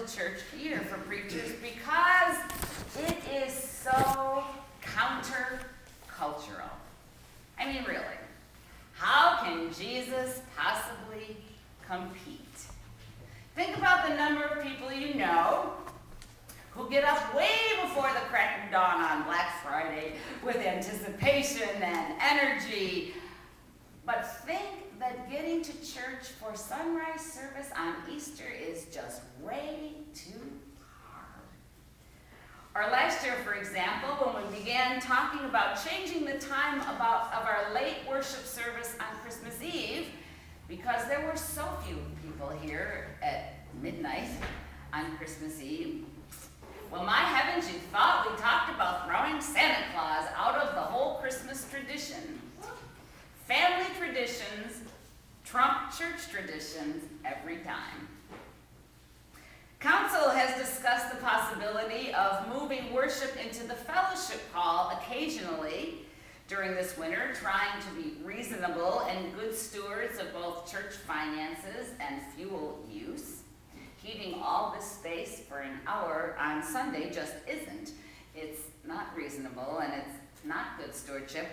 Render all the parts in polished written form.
the church year for preachers because it is so counter-cultural. I mean, really, how can Jesus possibly compete? Think about the number of people you know who get up way before the crack of dawn on Black Friday with anticipation and energy, but think that getting to church for sunrise service on Easter is just way too hard. Or last year, for example, when we began talking about changing the time of our late worship service on Christmas Eve, because there were so few people here at midnight on Christmas Eve. Well, my heavens, you thought we talked about throwing Santa Claus out of the whole Christmas tradition. Family traditions trump church traditions every time. Council has discussed the possibility of moving worship into the fellowship hall occasionally during this winter, trying to be reasonable and good stewards of both church finances and fuel use. Heating all this space for an hour on Sunday just isn't. It's not reasonable and it's not good stewardship.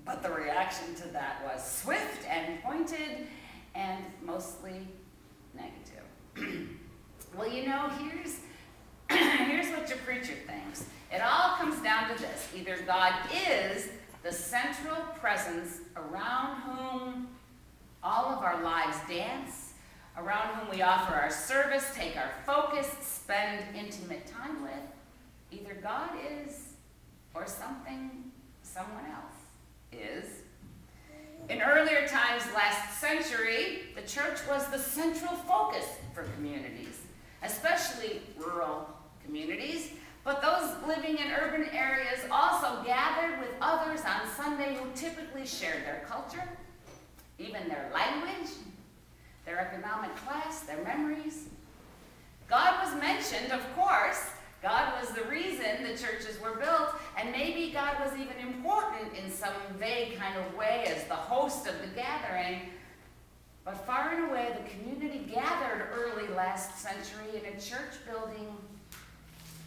But the reaction to that was swift and pointed and mostly negative. Well, you know, here's what your preacher thinks. It all comes down to this. Either God is the central presence around whom all of our lives dance, around whom we offer our service, take our focus, spend intimate time with. Either God is, or someone else is. In earlier times last century, the church was the central focus for communities, especially rural communities, but those living in urban areas also gathered with others on Sunday who typically shared their culture, even their language, their economic class, their memories. God was mentioned, of course. God was the reason the churches were built, and maybe God was even important in some vague kind of way as the host of the gathering. But far and away, the community gathered early last century in a church building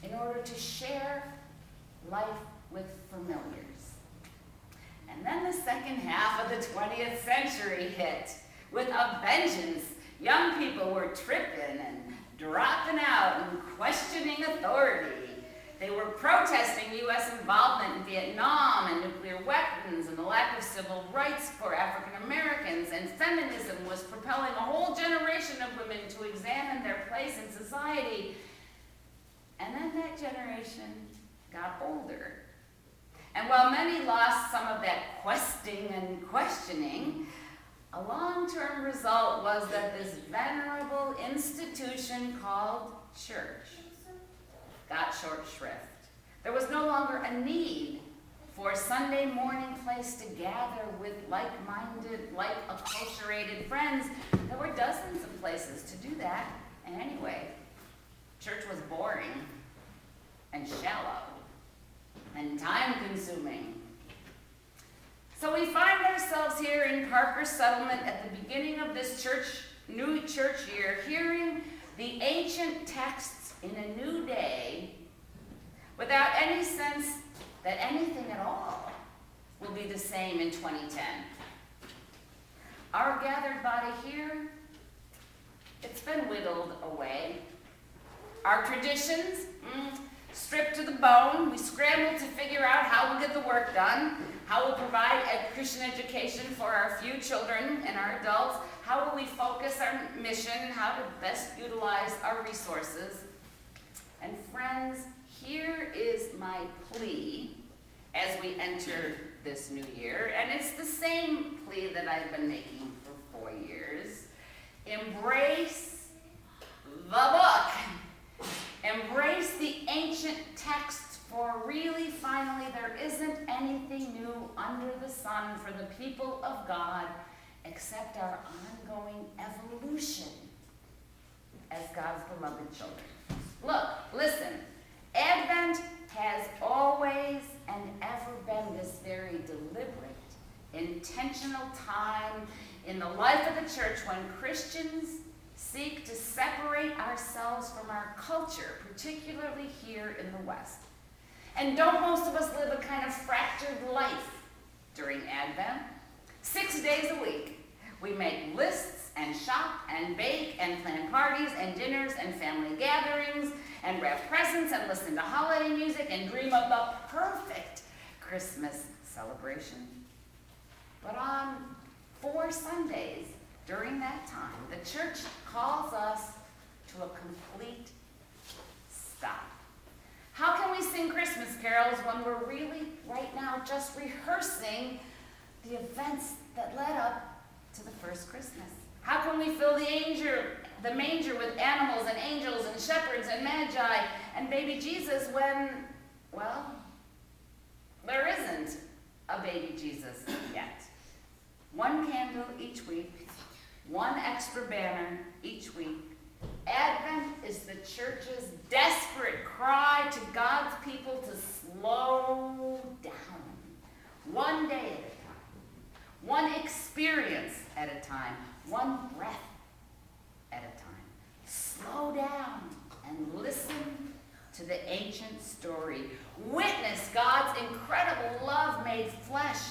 in order to share life with familiars. And then the second half of the 20th century hit with a vengeance. Young people were tripping and dropping out and questioning authority. They were protesting U.S. involvement in Vietnam and nuclear weapons and the lack of civil rights for African Americans, and feminism was propelling a whole generation of women to examine their place in society. And then that generation got older. And while many lost some of that questing and questioning, a long-term result was that this venerable institution called church got short shrift. There was no longer a need for a Sunday morning place to gather with like-minded, like-acculturated friends. There were dozens of places to do that, and anyway, church was boring and shallow and time-consuming. So we find ourselves here in Parker Settlement at the beginning of this new church year, hearing the ancient texts in a new day without any sense that anything at all will be the same in 2010. Our gathered body here, it's been whittled away. Our traditions, stripped to the bone. We scrambled to figure out how we'll get the work done, how we'll provide a Christian education for our few children and our adults, how will we focus our mission, how to best utilize our resources. And friends, here is my plea as we enter this new year, and it's the same plea that I've been making for 4 years. Embrace the book. Embrace the ancient texts, for really, finally, there isn't anything new under the sun for the people of God except our ongoing evolution as God's beloved children. Look, listen, Advent has always and ever been this very deliberate, intentional time in the life of the church when Christians seek to separate ourselves from our culture, particularly here in the West? And don't most of us live a kind of fractured life during Advent? 6 days a week, we make lists and shop and bake and plan parties and dinners and family gatherings and wrap presents and listen to holiday music and dream of the perfect Christmas celebration. But on 4 Sundays during that time, the church calls us to a complete stop. How can we sing Christmas carols when we're really, right now, just rehearsing the events that led up to the first Christmas? How can we fill the manger with animals and angels and shepherds and magi and baby Jesus when, well, there isn't a baby Jesus yet? 1 candle each week, 1 extra banner each week. Advent is the church's desperate cry to God's people to slow down, 1 day at a time, 1 experience at a time, 1 breath at a time. Slow down and listen to the ancient story. Witness God's incredible love made flesh.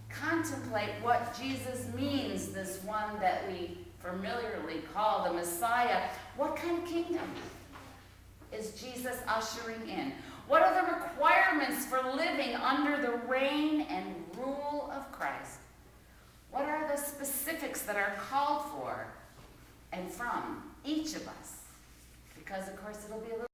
Contemplate what Jesus means, this one that we familiarly call the Messiah. What kind of kingdom is Jesus ushering in? What are the requirements for living under the reign and rule of Christ? What are the specifics that are called for and from each of us? Because, of course, it'll be a little